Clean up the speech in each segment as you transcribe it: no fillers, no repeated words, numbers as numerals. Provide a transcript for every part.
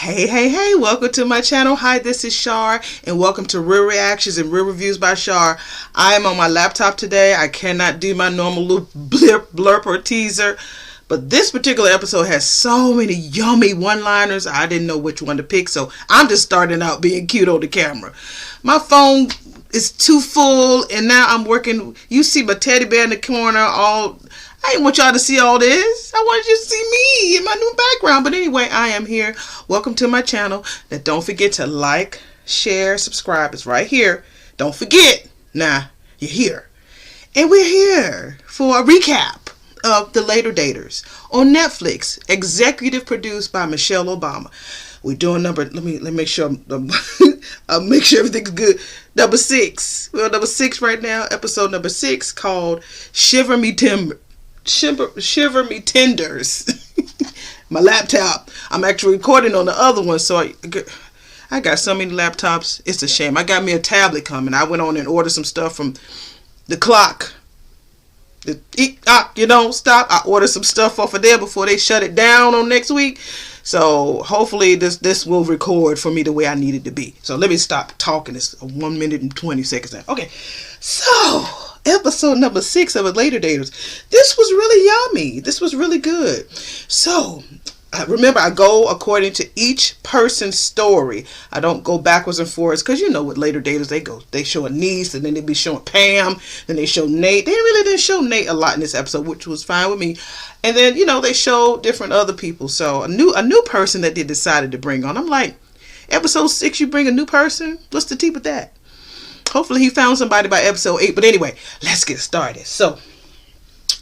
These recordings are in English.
Hey, welcome to my channel. Hi, this is Shar, and welcome to Real Reactions and Real Reviews by Shar. I am on my laptop today. I cannot do my normal little blurp or teaser, but this particular episode has so many yummy one-liners, I didn't know which one to pick, so I'm just starting out being cute on the camera. My phone is too full, and now I'm working. You see my teddy bear in the corner all... I didn't want y'all to see all this. I wanted you to see me in my new background. But anyway, I am here. Welcome to my channel. Now, don't forget to like, share, subscribe. It's right here. Don't forget. Now, you're here. And we're here for a recap of The Later Daters on Netflix. Executive produced by Michelle Obama. We're doing number... Let me make sure... I'll make sure everything's good. Number 6. We're on number 6 right now. Episode number 6 called Shiver Me Tenders. My laptop. I'm actually recording on the other one, so I got so many laptops. It's a shame. I got me a tablet coming. I went on and ordered some stuff from the clock. Stop. I ordered some stuff off of there before they shut it down on next week. So hopefully this will record for me the way I need it to be. So let me stop talking. It's 1 minute and 20 seconds now. Okay, so episode number 6 of The Later Daters. This was really yummy. This was really good. So remember, I go according to each person's story. I don't go backwards and forwards, because you know what Later Daters, they show a niece, and then they be showing Pam, then they show Nate. They really didn't show Nate a lot in this episode, which was fine with me. And then, they show different other people. So a new person that they decided to bring on. I'm like, episode 6, you bring a new person? What's the tea with that? Hopefully he found somebody by episode 8. But anyway, let's get started. So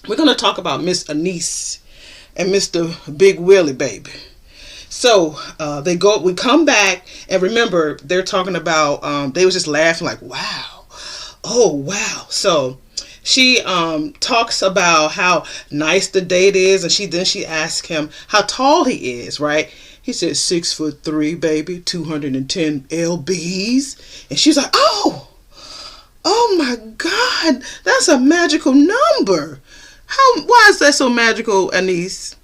we're going to talk about Miss Anise and Mr. Big Willie Baby. So we come back, and remember, they're talking about, they was just laughing like, wow. Oh, wow. So she talks about how nice the date is, and then she asks him how tall he is, right? He said 6'3", baby, 210 lbs. And she's like, oh my God, that's a magical number. Why is that so magical, Anise?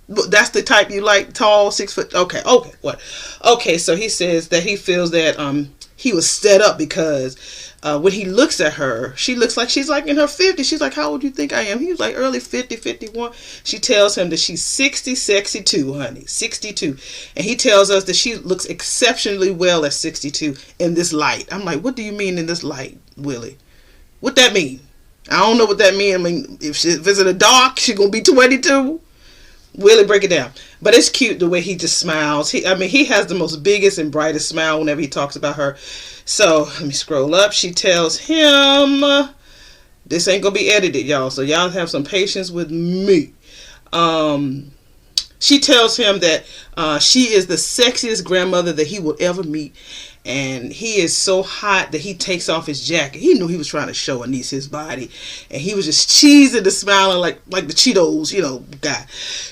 That's the type you like, tall, 6 foot. Okay, what? Okay, so he says that he feels that he was set up because when he looks at her, she looks like she's like in her 50s. She's like, how old do you think I am? He was like early 50, 51. She tells him that she's 60, 62, honey, 62. And he tells us that she looks exceptionally well at 62 in this light. I'm like, what do you mean in this light, Willie? What that mean? I don't know what that mean. I mean, if it's in the dark, she's going to be 22. Willie, break it down. But it's cute the way he just smiles. He has the most biggest and brightest smile whenever he talks about her. So let me scroll up. She tells him, this ain't gonna be edited, y'all, so y'all have some patience with me. She tells him that she is the sexiest grandmother that he will ever meet, and he is so hot that he takes off his jacket. He knew he was trying to show Anise his body, and he was just cheesing and smiling like the Cheetos, guy.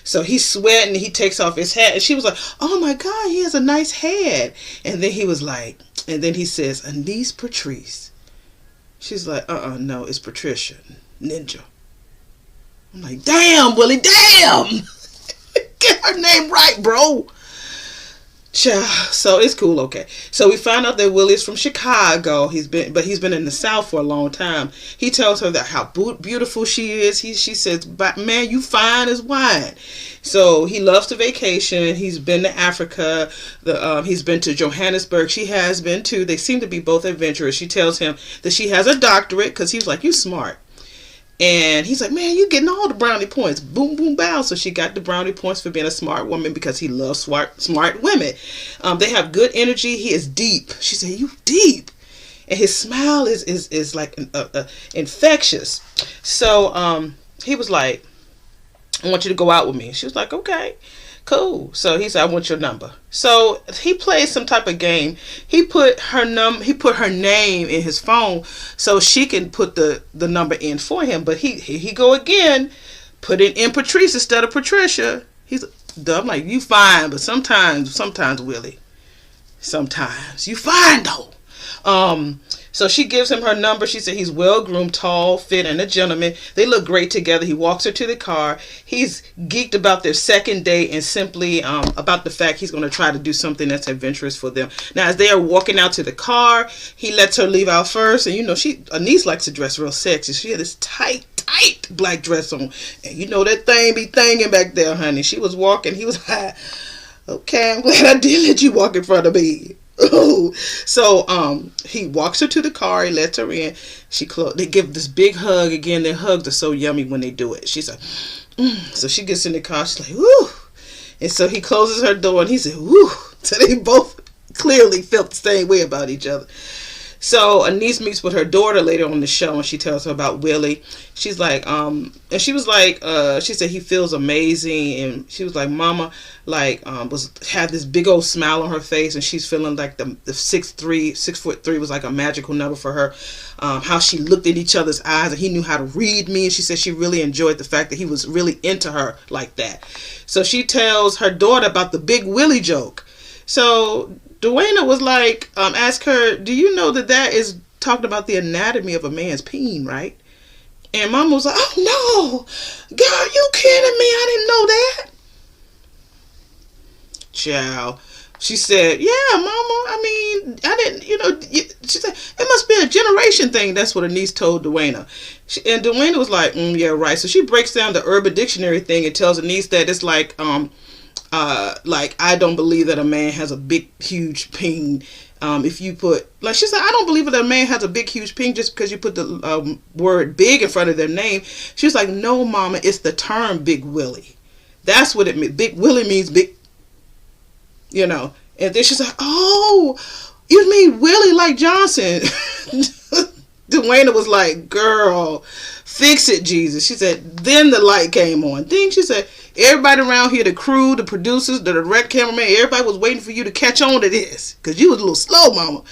So he's sweating, and he takes off his hat, and she was like, oh my God, he has a nice head. And then he was like, and then he says, Anise Patrice. She's like, no, it's Patricia Ninja. I'm like, damn, Willie, damn. Get her name right, bro. So it's cool. Okay, so we find out that Willie is from Chicago. He's been in the South for a long time. He tells her that how beautiful she is. She says, "But man, you fine as wine." So he loves to vacation. He's been to Africa. He's been to Johannesburg. She has been too. They seem to be both adventurous. She tells him that she has a doctorate because he was like, "You smart." And he's like, man, you getting all the brownie points. Boom, boom, bow. So she got the brownie points for being a smart woman because he loves smart women. They have good energy. He is deep. She said, you deep. And his smile is like infectious. So he was like, I want you to go out with me. She was like, okay, cool. So he said, I want your number. So he played some type of game. He put her name in his phone so she can put the number in for him. But he go again, put it in Patrice instead of Patricia. He's dumb. Like, you fine, but sometimes Willie, sometimes you fine though. So she gives him her number. She said he's well groomed, tall, fit, and a gentleman. They look great together. He walks her to the car. He's geeked about their second date and simply about the fact he's going to try to do something that's adventurous for them. Now, as they are walking out to the car, he lets her leave out first. And you know, Anise likes to dress real sexy. She had this tight black dress on. And you know that thing be thangin' back there, honey. She was walking. He was high. Okay, I'm glad I did let you walk in front of me. So he walks her to the car. He lets her in. They give this big hug. Again, their hugs are so yummy when they do it. She's like, So she gets in the car. She's like, woo. And so he closes her door and he said, woo. So they both clearly felt the same way about each other. So Anise meets with her daughter later on the show, and she tells her about Willie. She's like, and she was like, she said he feels amazing, and she was like, Mama, like, had this big old smile on her face, and she's feeling like the 6'3" was like a magical number for her. How she looked in each other's eyes, and he knew how to read me, and she said she really enjoyed the fact that he was really into her like that. So she tells her daughter about the Big Willie joke. So Dwayna was like, ask her, do you know that is talking about the anatomy of a man's peen, right? And Mama was like, oh no, girl, you kidding me? I didn't know that. Child. She said, yeah, Mama, I mean, I didn't, she said, it must be a generation thing. That's what Anise told Dwayna. And Dwayna was like, yeah, right. So she breaks down the Urban Dictionary thing and tells Anise that it's like I don't believe that a man has a big, huge peen. If you put, like she said, I don't believe that a man has a big, huge peen just because you put the word big in front of their name. She was like, no, Mama, it's the term Big Willie. That's what it means. Big Willie means big, And then she's like, oh, you mean Willie like Johnson? Dwayna was like, girl, fix it, Jesus. She said, then the light came on. Then she said, everybody around here, the crew, the producers, the direct cameraman, everybody was waiting for you to catch on to this because you was a little slow, Mama.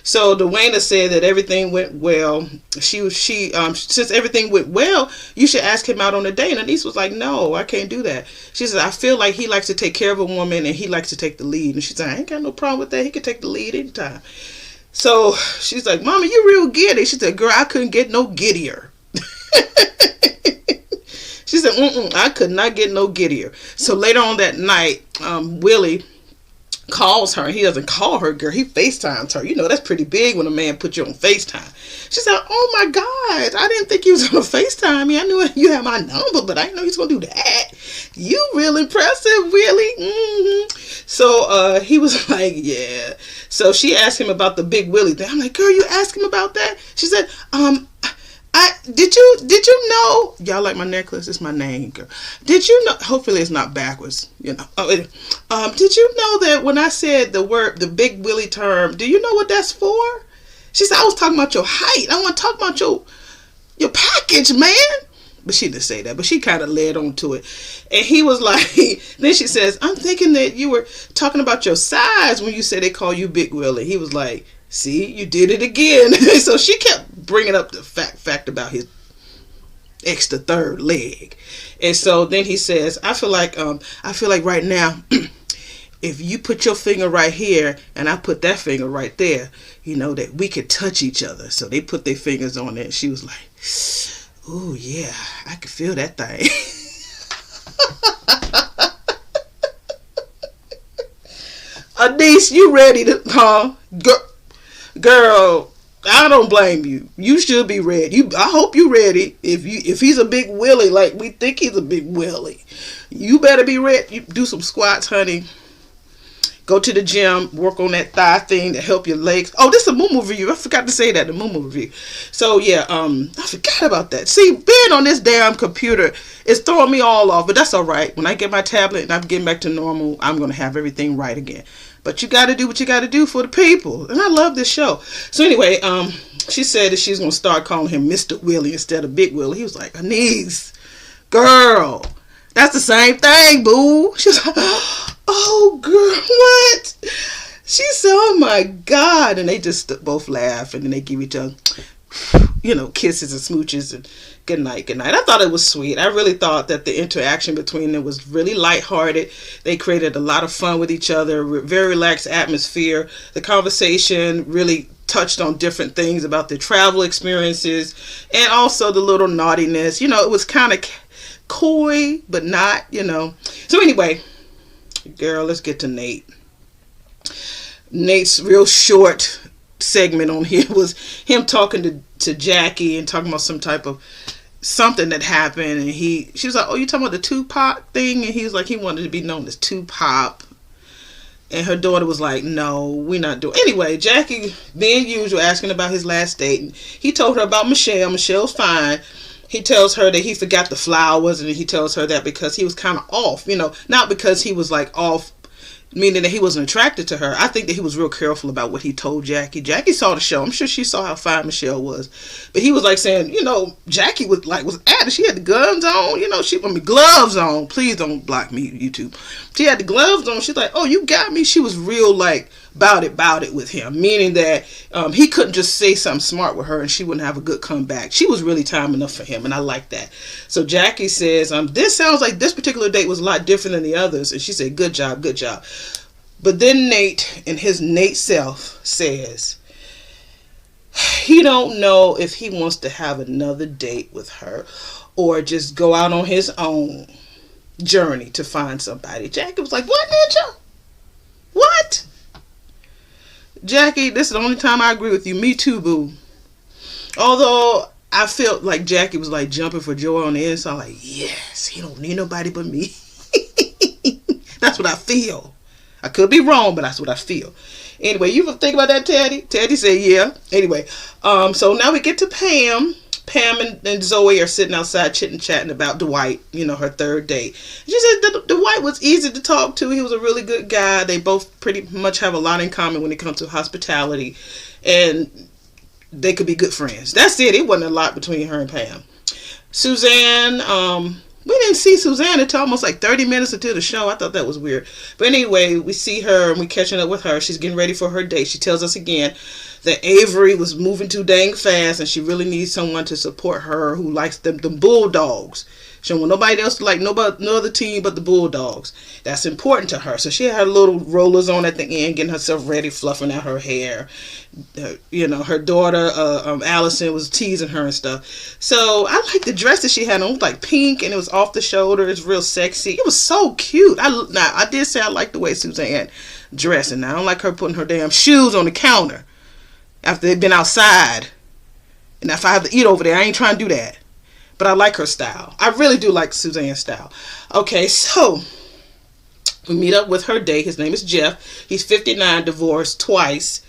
So Dwayna said that everything went well. Since everything went well, you should ask him out on a date. And Anise was like, no, I can't do that. She said, I feel like he likes to take care of a woman and he likes to take the lead. And she said, I ain't got no problem with that. He can take the lead anytime. So she's like, Mama, you real giddy. She said, girl, I couldn't get no giddier. She said, I could not get no giddier. So later on that night, Willie calls her. He doesn't call her, girl. He FaceTimes her. That's pretty big when a man puts you on FaceTime. She said, oh my God, I didn't think he was going to FaceTime me. I knew you had my number, but I didn't know he was going to do that. You real impressive, Willie. Mm-hmm. So he was like, yeah. So she asked him about the Big Willie thing. I'm like, girl, you asked him about that? She said, did you know, y'all like my necklace? It's my name, girl. Did you know, hopefully it's not backwards, did you know that when I said the Big Willie term, do you know what that's for? She said, I was talking about your height. I want to talk about your package, man. But she didn't say that, but she kind of led on to it. And he was like, then she says, I'm thinking that you were talking about your size when you said they call you Big Willie. He was like, see, you did it again. So she kept bringing up the fact about his extra third leg. And so then he says, I feel like right now, if you put your finger right here and I put that finger right there, that we could touch each other. So they put their fingers on it. And she was like, oh yeah, I can feel that thing. Anise, you ready to, huh? Girl, I don't blame you. You should be ready. I hope you ready. If he's a Big Willie like we think he's a Big Willie, you better be ready. You do some squats, honey. Go to the gym, work on that thigh thing to help your legs. Oh, this is a MUMU review. I forgot to say that, the MUMU review. So yeah, I forgot about that. See, being on this damn computer is throwing me all off, but that's all right. When I get my tablet and I'm getting back to normal, I'm gonna have everything right again. But you got to do what you got to do for the people. And I love this show. So anyway, she said that she's going to start calling him Mr. Willie instead of Big Willie. He was like, Anise, girl, that's the same thing, boo. She was like, oh, girl, what? She said, oh, my God. And they just both laugh. And then they give each other, kisses and smooches and good night. I thought it was sweet. I really thought that the interaction between them was really lighthearted. They created a lot of fun with each other, very relaxed atmosphere. The conversation really touched on different things about their travel experiences and also the little naughtiness. You know, it was kind of coy, but not, you know. So anyway, girl, let's get to Nate. Nate's real short segment on here was him talking to Jackie and talking about some type of something that happened, and she was like, oh, you talking about the Tupac thing? And he was like, he wanted to be known as Tupac. And her daughter was like, no, we're not doing. Anyway, Jackie, being usual, asking about his last date. And he told her about Michelle. Michelle's fine. He tells her that he forgot the flowers, and he tells her that because he was kind of off, you know, not because he was like off, meaning that he wasn't attracted to her. I think that he was real careful about what he told Jackie. Jackie saw the show. I'm sure she saw how fine Michelle was. But he was like saying, you know, Jackie was at it. She had the guns on, you know, gloves on. Please don't block me, YouTube. She had the gloves on. She's like, oh, you got me. She was real like bout it with him, meaning that he couldn't just say something smart with her and she wouldn't have a good comeback. She was really time enough for him, and I like that. So Jackie says, this sounds like this particular date was a lot different than the others, and she said, good job. But then Nate, in his Nate self, says he don't know if he wants to have another date with her or just go out on his own journey to find somebody. Jackie was like, what, Ninja? What? Jackie, this is the only time I agree with you. Me too, boo. Although I felt like Jackie was like jumping for joy on the inside, like, yes, he don't need nobody but me. That's what I feel. I could be wrong, but that's what I feel. Anyway, you think about that, Teddy? Teddy said, yeah. Anyway, so now we get to Pam. Pam and Zoe are sitting outside chitting-chatting about Dwight, you know, her third date. She said that Dwight was easy to talk to. He was a really good guy. They both pretty much have a lot in common when it comes to hospitality. And they could be good friends. That's it. It wasn't a lot between her and Pam. Suzanne, we didn't see Suzanne until almost like 30 minutes into the show. I thought that was weird. But anyway, we see her and we're catching up with her. She's getting ready for her date. She tells us again that Avery was moving too dang fast and she really needs someone to support her who likes them Bulldogs. She don't want nobody else to like no other team but the Bulldogs. That's important to her. So she had her little rollers on at the end, getting herself ready, fluffing out her hair. You know, her daughter, Allison, was teasing her and stuff. So I like the dress that she had on. It was like pink and it was off the shoulder. It's real sexy. It was so cute. I did say I like the way Suzanne dressed, and I don't like her putting her damn shoes on the counter after they've been outside. And if I have to eat over there, I ain't trying to do that. But I like her style. I really do like Suzanne's style. Okay, so we meet up with her date. His name is Jeff. He's 59, divorced twice,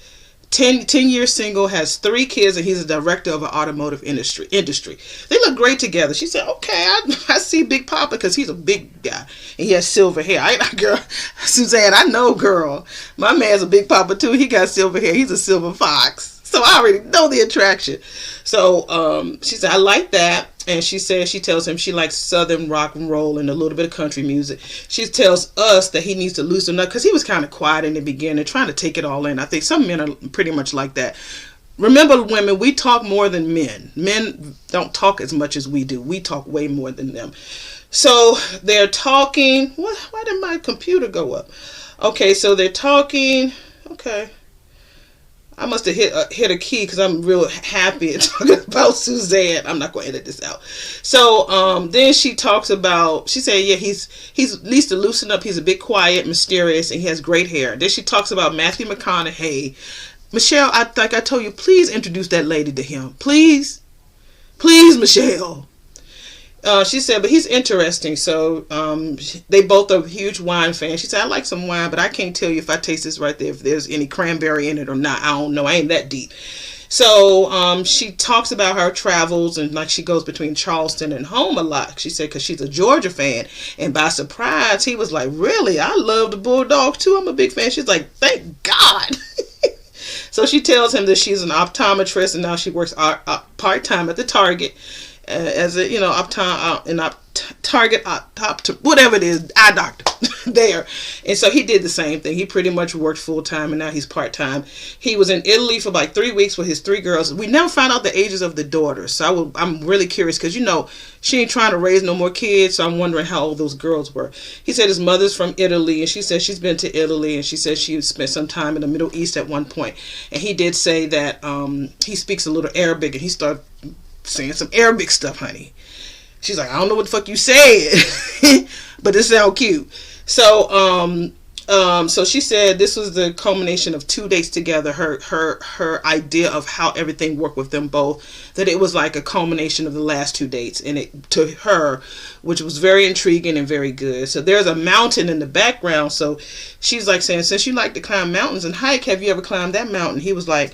10 years single, has 3 kids, and he's a director of an automotive industry. They look great together. She said, okay, I see Big Papa because he's a big guy. And he has silver hair. Girl, Suzanne, I know, girl. My man's a Big Papa too. He got silver hair. He's a silver fox. So I already know the attraction. So she said, I like that. And she says, she tells him she likes Southern rock and roll and a little bit of country music. She tells us that he needs to loosen up because he was kind of quiet in the beginning, trying to take it all in. I think some men are pretty much like that. Remember, women, we talk more than men. Men don't talk as much as we do. We talk way more than them. So they're talking. Why did my computer go up? Okay, so they're talking. Okay. I must have hit a key because I'm real happy talking about Suzanne. I'm not going to edit this out. So then she talks about, she said, yeah, he's needs to loosen up. He's a bit quiet, mysterious, and he has great hair. Then she talks about Matthew McConaughey. Michelle, like I told you, please introduce that lady to him. Please, Michelle. She said, but he's interesting. So they both are huge wine fans. She said, I like some wine, but I can't tell you if I taste this right there, if there's any cranberry in it or not. I don't know. I ain't that deep. So she talks about her travels, and like she goes between Charleston and home a lot. She said, because she's a Georgia fan. And by surprise, he was like, really? I love the Bulldogs too. I'm a big fan. She's like, thank God. So she tells him that she's an optometrist and now she works part-time at the Target. as a, target whatever it is, eye doctor there. And so he did the same thing. He pretty much worked full time, and now he's part time. He was in Italy for like 3 weeks with his 3 girls. We never found out the ages of the daughters, so I'm really curious, because she ain't trying to raise no more kids, so I'm wondering how old those girls were. He said his mother's from Italy, and she said she's been to Italy, and she said she spent some time in the Middle East at one point. And he did say that he speaks a little Arabic, and he started saying some Arabic stuff, honey. She's like, I don't know what the fuck you said, but it sounds cute. So, so she said this was the culmination of 2 dates together. Her idea of how everything worked with them both, that it was like a culmination of the last 2 dates, and it to her, which was very intriguing and very good. So there's a mountain in the background. So she's like saying, since you like to climb mountains and hike, have you ever climbed that mountain? He was like,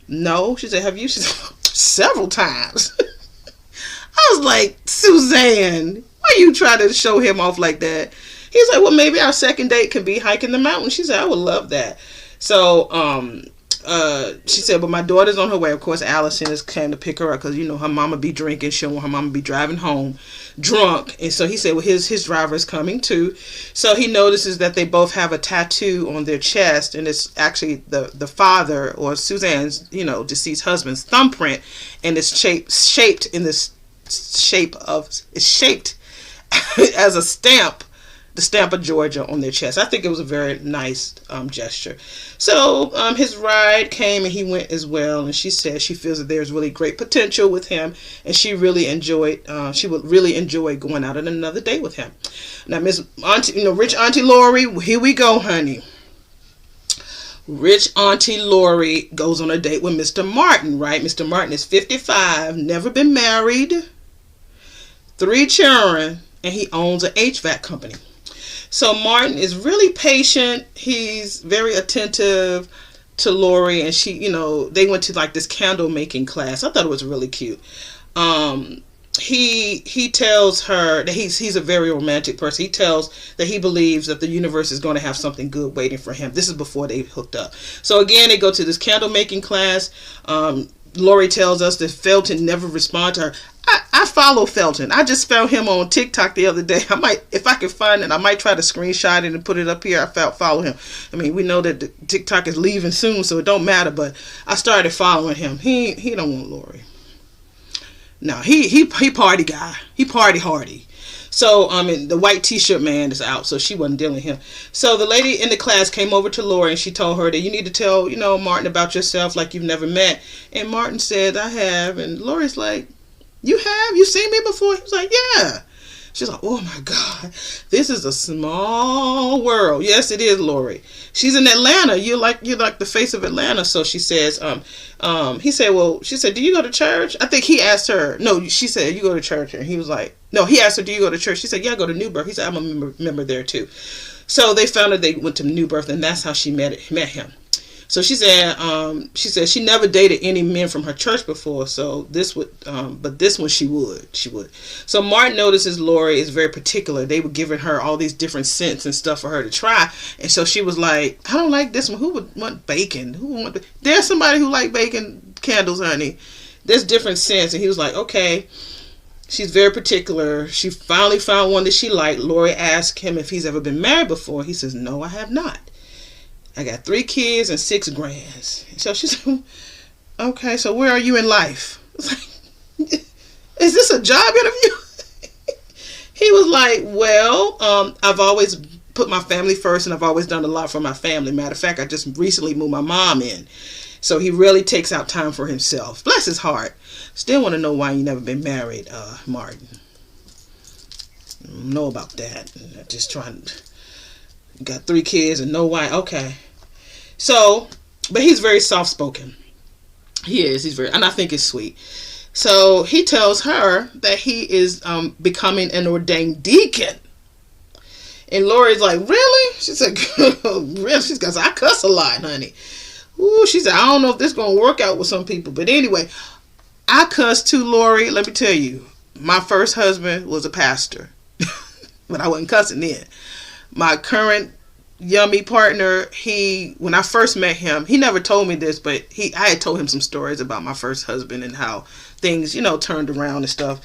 no. She said, have you? She said, several times. I was like, Suzanne, why you try to show him off like that? He's like, well, maybe our second date can be hiking the mountain. She said, I would love that. So, she said, but my daughter's on her way. Of course, Allison is came to pick her up, because, her mama be drinking. She don't want her mama be driving home drunk. And so he said, well, his driver is coming too. So he notices that they both have a tattoo on their chest, and it's actually the father, or Suzanne's, deceased husband's thumbprint, and it's shaped in this it's shaped as a stamp, the stamp of Georgia on their chest. I think it was a very nice gesture. So his ride came, and he went as well, and she said she feels that there's really great potential with him, and she would really enjoy going out on another date with him. Now, Miss Auntie, Rich Auntie Lori, here we go, honey. Rich Auntie Lori goes on a date with Mr. Martin, right? Mr. Martin is 55, never been married, 3 children, and he owns an HVAC company. So Martin is really patient. He's very attentive to Lori, and she, they went to like this candle making class. I thought it was really cute. He tells her that he's a very romantic person. He tells that he believes that the universe is going to have something good waiting for him. This is before they hooked up. So again, they go to this candle making class. Lori tells us that Felton never responded to her. I follow Felton. I just found him on TikTok the other day. I might, if I can find it, I might try to screenshot it and put it up here. I follow him. I mean, we know that the TikTok is leaving soon, so it don't matter, but I started following him. He don't want Lori. No, he party guy. He party hardy. So, the white t-shirt man is out, so she wasn't dealing with him. So the lady in the class came over to Lori, and she told her that you need to tell, Martin about yourself like you've never met. And Martin said, I have. And Lori's like, you have? You seen me before? He was like, yeah. She's like, oh my God, this is a small world. Yes, it is, Lori. She's in Atlanta. You're like the face of Atlanta. So she says, he said, well, she said, do you go to church? I think he asked her. No, she said, you go to church. And he was like, no, he asked her, do you go to church? She said, yeah, I go to New Birth. He said, I'm a member there too. So they found out they went to New Birth, and that's how she met him. So she said she never dated any men from her church before. So this would, but this one she would. So Martin notices Lori is very particular. They were giving her all these different scents and stuff for her to try, and so she was like, I don't like this one. Who would want bacon? There's somebody who like bacon candles, honey. There's different scents, and he was like, okay. She's very particular. She finally found one that she liked. Lori asked him if he's ever been married before. He says, no, I have not. I got 3 kids and 6 grands. So she said, okay, so where are you in life? It's like, is this a job interview? He was like, well, I've always put my family first, and I've always done a lot for my family. Matter of fact, I just recently moved my mom in. So he really takes out time for himself. Bless his heart. Still want to know why you never been married, Martin. Know about that. Just trying. Got 3 kids and no wife. Okay. So, but he's very soft-spoken. He is. He's very, and I think it's sweet. So he tells her that he is becoming an ordained deacon. And Lori's like, really? She said, really? She goes, I cuss a lot, honey. Ooh, she said, I don't know if this is going to work out with some people. But anyway, I cuss too, Lori. Let me tell you, my first husband was a pastor. But I wasn't cussing then. My current Yummy partner, when I first met him, he never told me this, but I had told him some stories about my first husband and how things, turned around and stuff.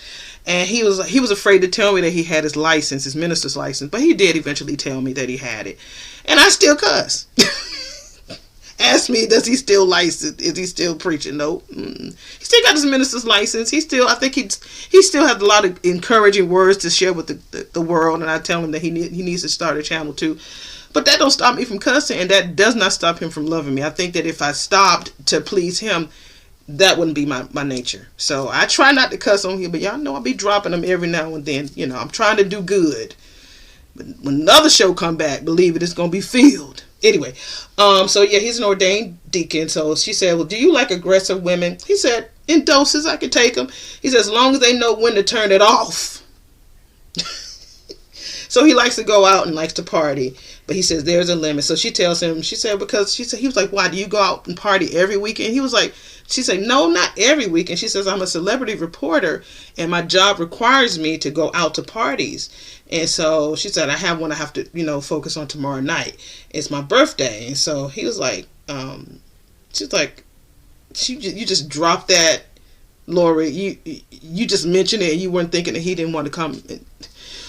And he was afraid to tell me that he had his license, his minister's license, but he did eventually tell me that he had it. And I still cuss. Ask me, does he still licensed? Is he still preaching? No. He still got his minister's license. I think he still has a lot of encouraging words to share with the world. And I tell him that he needs to start a channel too. But that don't stop me from cussing, and that does not stop him from loving me. I think that if I stopped to please him, that wouldn't be my nature. So I try not to cuss on here, but y'all know I'll be dropping them every now and then. I'm trying to do good. But when another show come back, believe it, it's going to be filled. Anyway, so yeah, he's an ordained deacon. So she said, well, do you like aggressive women? He said, in doses, I can take them. He said, as long as they know when to turn it off. So he likes to go out and likes to party, but he says there's a limit. So she tells him, he was like, why, do you go out and party every weekend? He was like, she said, no, not every weekend. She says, I'm a celebrity reporter and my job requires me to go out to parties. And so she said, I have one I have to, focus on tomorrow night. It's my birthday. And so he was like, she's like, you just dropped that, Lori. You just mentioned it and you weren't thinking that he didn't want to come.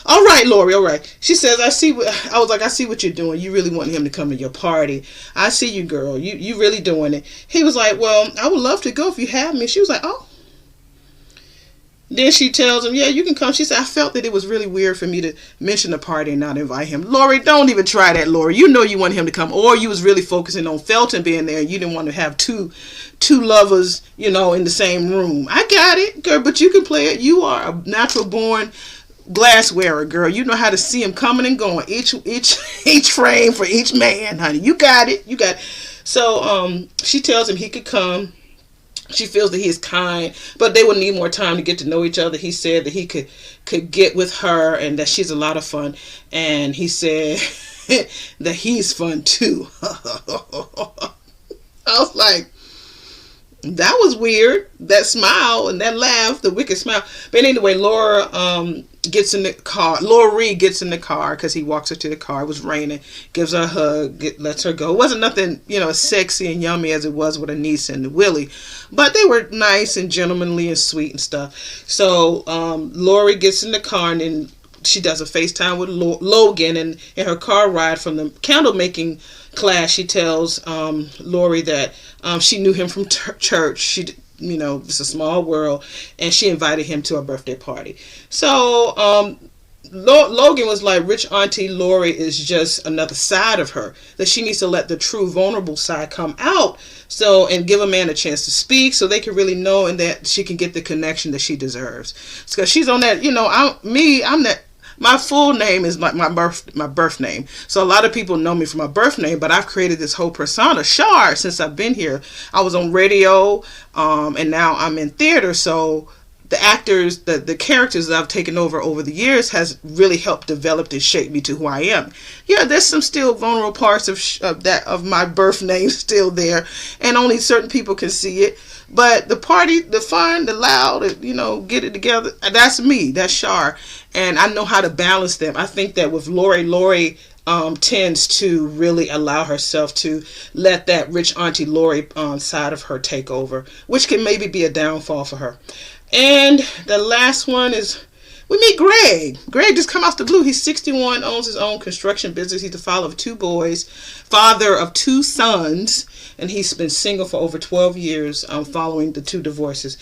All right, Lori, all right. She says, I see what you're doing. You really want him to come to your party. I see you, girl. You really doing it. He was like, well, I would love to go if you have me. She was like, oh. Then she tells him, yeah, you can come. She said, I felt that it was really weird for me to mention the party and not invite him. Lori, don't even try that, Lori. You know you want him to come. Or you was really focusing on Felton being there and you didn't want to have two lovers, in the same room. I got it, girl, but you can play it. You are a natural born glass wearer, girl. You know how to see him coming and going. Each frame for each man, honey. You got it. So she tells him he could come. She feels that he is kind, but they will need more time to get to know each other. He said that he could get with her and that she's a lot of fun. And he said that he's fun too. I was like, that was weird. That smile and that laugh, the wicked smile. But anyway, Lori gets in the car because he walks her to the car. It was raining. Gives her a hug. Lets her go. It wasn't nothing, as sexy and yummy as it was with her niece and Willie. But they were nice and gentlemanly and sweet and stuff. So Lori gets in the car and then she does a FaceTime with Logan. And in her car ride from the candle making class, she tells Lori that she knew him from church. It's a small world, and she invited him to a birthday party. So Logan was like, rich auntie Lori is just another side of her, that she needs to let the true vulnerable side come out, and give a man a chance to speak so they can really know, and that she can get the connection that she deserves. Because she's on that, I'm that. My full name is like my birth name. So a lot of people know me from my birth name, but I've created this whole persona, Shar, since I've been here. I was on radio, and now I'm in theater. So the actors, the characters that I've taken over the years has really helped develop and shape me to who I am. Yeah, there's some still vulnerable parts of my birth name still there, and only certain people can see it. But the party, the fun, the loud, get it together, that's me. That's Shar. And I know how to balance them. I think that with Lori tends to really allow herself to let that rich auntie Lori side of her take over, which can maybe be a downfall for her. And the last one is, we meet Greg. Greg just come out the blue. He's 61, owns his own construction business. He's the father of 2 boys, father of 2 sons, and he's been single for over 12 years following the 2 divorces.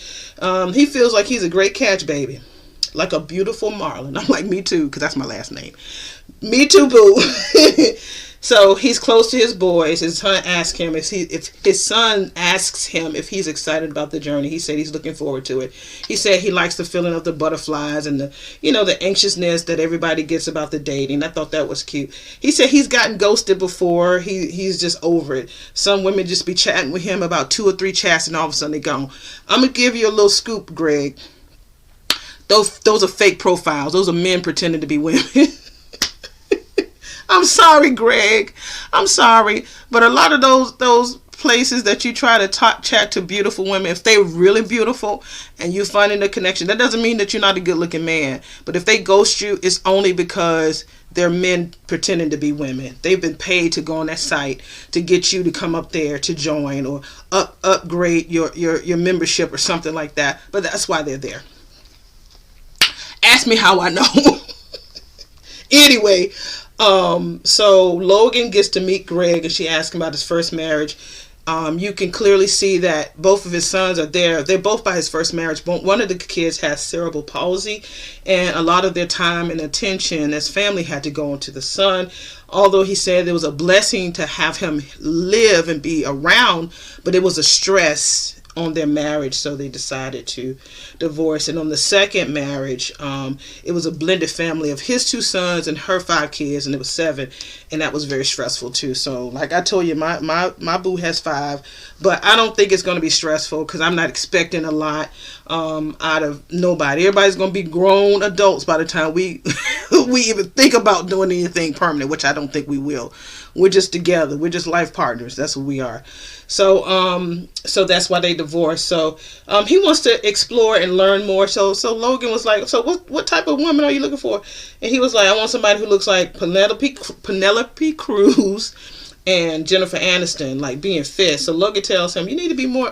He feels like he's a great catch baby, like a beautiful marlin. I'm like, me too, because that's my last name. Me too, boo. So he's close to his boys. His son asks him if he's excited about the journey. He said he's looking forward to it. He said he likes the feeling of the butterflies and the anxiousness that everybody gets about the dating. I thought that was cute. He said he's gotten ghosted before. He's just over it. Some women just be chatting with him about 2 or 3 chats and all of a sudden they gone. I'm gonna give you a little scoop, Greg. Those are fake profiles. Those are men pretending to be women. I'm sorry, Greg. I'm sorry. But a lot of those places that you try to chat to beautiful women, if they're really beautiful and you finding a connection, that doesn't mean that you're not a good looking man. But if they ghost you, it's only because they're men pretending to be women. They've been paid to go on that site to get you to come up there to join or upgrade your membership or something like that. But that's why they're there. Ask me how I know. Anyway, so Logan gets to meet Greg, and she asks him about his first marriage. You can clearly see that both of his sons are there. They're both by his first marriage. One of the kids has cerebral palsy, and a lot of their time and attention as family had to go into the son. Although he said it was a blessing to have him live and be around, but it was a stress on their marriage, so they decided to divorce. And on the second marriage, it was a blended family of his 2 sons and her 5 kids, and it was 7, and that was very stressful too. So like I told you, my boo has 5, but I don't think it's going to be stressful because I'm not expecting a lot out of nobody. Everybody's going to be grown adults by the time we we even think about doing anything permanent, which I don't think we will. We're just together. We're just life partners. That's what we are. So so that's why they divorced. So he wants to explore and learn more. So Logan was like, so what type of woman are you looking for? And he was like, I want somebody who looks like Penelope Cruz and Jennifer Aniston, like being fit. So Logan tells him, you need to be more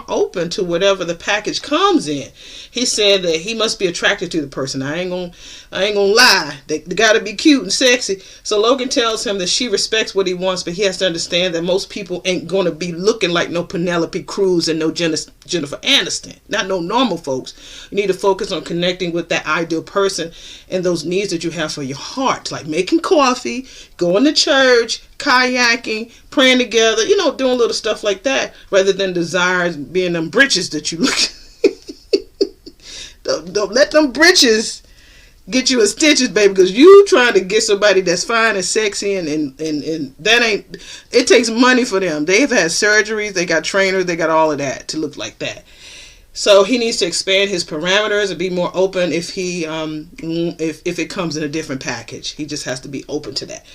open to whatever the package comes in. He said that he must be attracted to the person. I ain't gonna lie. They gotta be cute and sexy. So Logan tells him that she respects what he wants, but he has to understand that most people ain't gonna be looking like no Penelope Cruz and no Jennifer Aniston. Not no normal folks. You need to focus on connecting with that ideal person and those needs that you have for your heart, like making coffee, going to church, kayaking, praying together, doing little stuff like that, rather than desires being them britches that you look. Don't let them britches get you in stitches, baby, because you trying to get somebody that's fine and sexy, and that ain't, it takes money for them. They've had surgeries, they got trainers, they got all of that to look like that. So he needs to expand his parameters and be more open if if it comes in a different package. He just has to be open to that.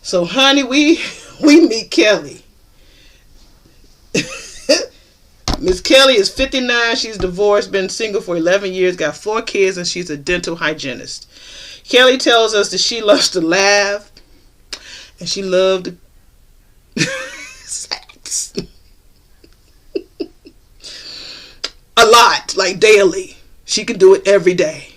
So honey, we meet Kelly. Miss Kelly is 59. She's divorced, been single for 11 years, got 4 kids, and she's a dental hygienist. Kelly tells us that she loves to laugh, and she loved sex. A lot, like daily. She can do it every day.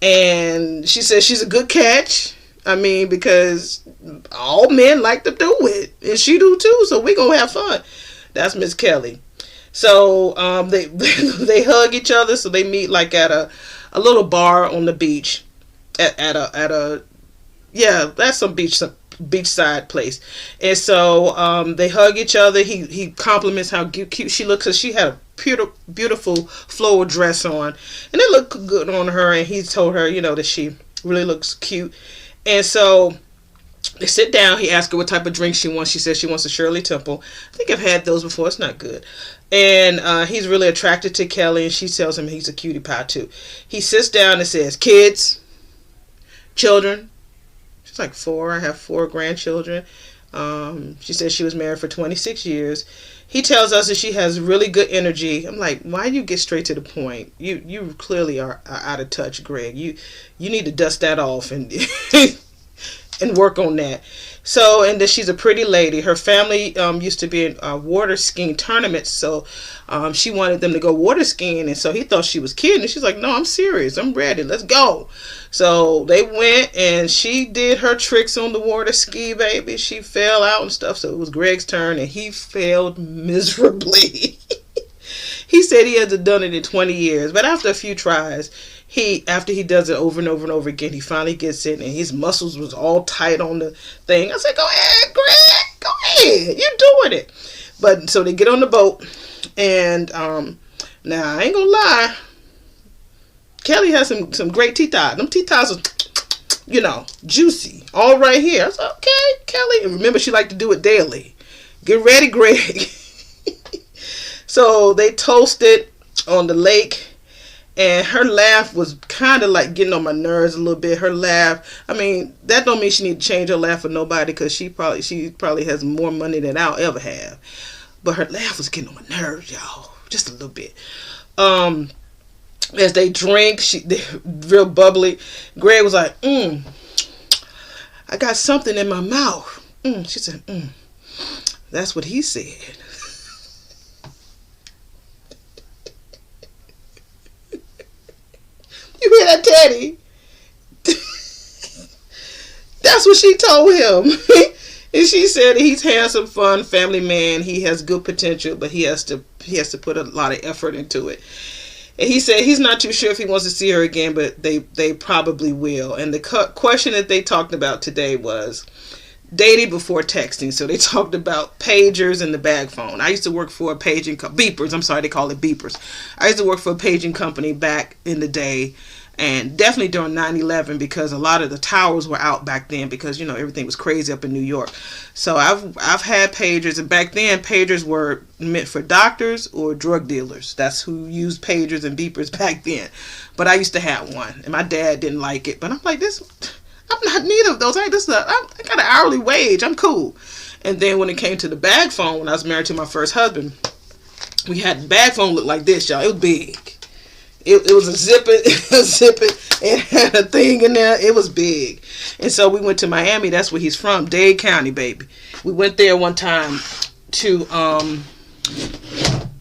And she says she's a good catch. I mean, because all men like to do it, and she do too, so we gonna have fun. That's Miss Kelly. So they hug each other. So they meet like at a little bar on the beach, at a that's some beachside place. And so they hug each other. He compliments how cute she looks, because she had a beautiful floral dress on, and it looked good on her. And he told her, that she really looks cute. And so they sit down. He asks her what type of drink she wants. She says she wants a Shirley Temple. I think I've had those before. It's not good. And he's really attracted to Kelly, and she tells him he's a cutie pie too. He sits down and says, kids, children. She's like 4. I have 4 grandchildren. She says she was married for 26 years. He tells us that she has really good energy. I'm like, why do you get straight to the point? You clearly are out of touch, Greg. You need to dust that off and and work on that. So, and then she's a pretty lady. Her family used to be in water skiing tournaments, so she wanted them to go water skiing, and so he thought she was kidding. And she's like, no, I'm serious. I'm ready. Let's go. So they went, and she did her tricks on the water ski, baby. She fell out and stuff, so it was Greg's turn, and he failed miserably. He said he hasn't done it in 20 years, but after a few tries, after he does it over and over and over again, he finally gets it, and his muscles was all tight on the thing. I said, go ahead, Greg, go ahead, you're doing it. But so they get on the boat, and now I ain't gonna lie, Kelly has some great teeth. Them teeth are, juicy, all right here. I said, okay, Kelly, and remember, she liked to do it daily. Get ready, Greg. So they toasted on the lake. And her laugh was kind of like getting on my nerves a little bit. Her laugh, I mean, that don't mean she need to change her laugh for nobody, because she probably has more money than I'll ever have. But her laugh was getting on my nerves, y'all, just a little bit. As they drink, they're real bubbly. Greg was like, I got something in my mouth. She said, that's what he said. You hear that, Teddy? That's what she told him. And she said he's handsome, fun, family man. He has good potential, but he has to put a lot of effort into it. And he said he's not too sure if he wants to see her again, but they probably will. And the question that they talked about today was dating before texting. So they talked about pagers and the bag phone. I used to work for a paging beepers. I'm sorry, they call it beepers. I used to work for a paging company back in the day, and definitely during 9/11, because a lot of the towers were out back then, because everything was crazy up in New York. So I've had pagers, and back then pagers were meant for doctors or drug dealers. That's who used pagers and beepers back then. But I used to have one, and my dad didn't like it. But I'm like, I'm not neither of those. I got an hourly wage. I'm cool. And then when it came to the bag phone, when I was married to my first husband, we had the bag phone look like this, y'all. It was big. It was a zip it. It had a thing in there. It was big. And so we went to Miami. That's where he's from, Dade County, baby. We went there one time to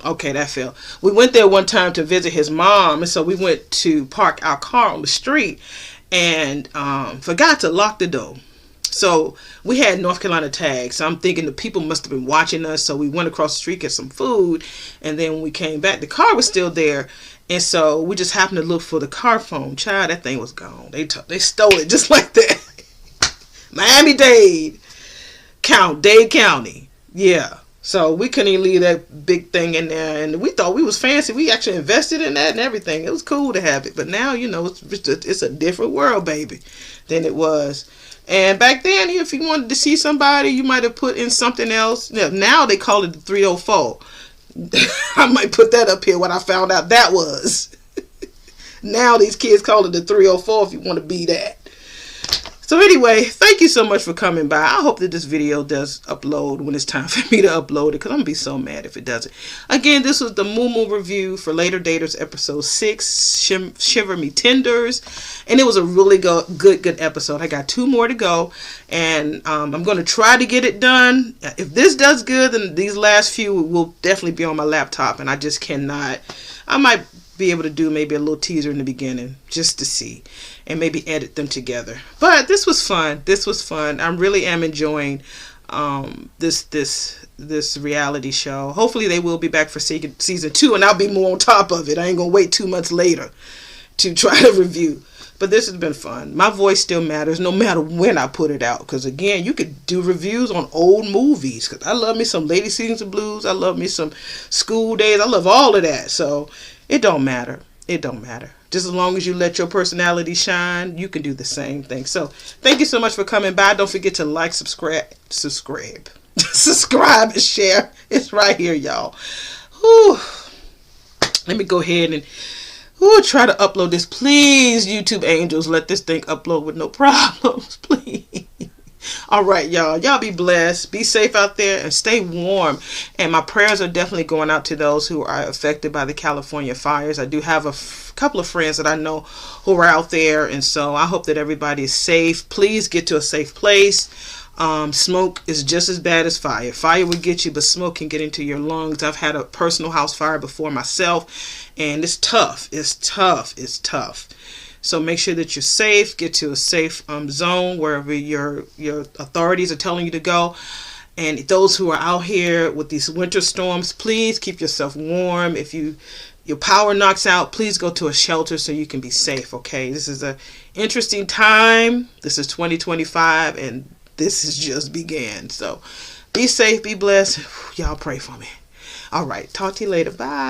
okay, that fell. We went there one time to visit his mom, and so we went to park our car on the street, and forgot to lock the door. So we had North Carolina tags. So I'm thinking the people must have been watching us. So we went across the street, get some food, and then when we came back, the car was still there. And so we just happened to look for the car phone. Child, that thing was gone. They stole it just like that. Miami-Dade County. Yeah. So we couldn't even leave that big thing in there, and we thought we was fancy. We actually invested in that and everything. It was cool to have it, but now it's a different world, baby, than it was. And back then, if you wanted to see somebody, you might have put in something else. Now they call it the 304. I might put that up here. What I found out that was. Now these kids call it the 304 if you want to be that. So anyway, thank you so much for coming by. I hope that this video does upload when it's time for me to upload it, because I'm going to be so mad if it doesn't. Again, this was the MUMU review for Later Daters episode 6, Shiver Me Tenders. And it was a really good episode. I got 2 more to go, and I'm going to try to get it done. If this does good, then these last few will definitely be on my laptop, and I just cannot. I might be able to do maybe a little teaser in the beginning just to see, and maybe edit them together. But this was fun. I really am enjoying this reality show. Hopefully they will be back for season 2, and I'll be more on top of it. I ain't gonna wait 2 months later to try to review. But this has been fun. My voice still matters no matter when I put it out, because again, you could do reviews on old movies, because I love me some Lady Seasons of Blues. I love me some School Days. I love all of that. So it don't matter. Just as long as you let your personality shine, you can do the same thing. So thank you so much for coming by. Don't forget to like, subscribe, subscribe and share. It's right here, y'all. Whew. Let me go ahead and try to upload this. Please, YouTube angels, let this thing upload with no problems, please. All right, y'all. Y'all be blessed. Be safe out there and stay warm. And my prayers are definitely going out to those who are affected by the California fires. I do have a couple of friends that I know who are out there, and so I hope that everybody is safe. Please get to a safe place. Smoke is just as bad as fire. Fire will get you, but smoke can get into your lungs. I've had a personal house fire before myself, and it's tough. It's tough. So make sure that you're safe. Get to a safe zone wherever your authorities are telling you to go. And those who are out here with these winter storms, please keep yourself warm. If your power knocks out, please go to a shelter so you can be safe, okay? This is an interesting time. This is 2025, and this has just began. So be safe, be blessed. Y'all pray for me. All right. Talk to you later. Bye.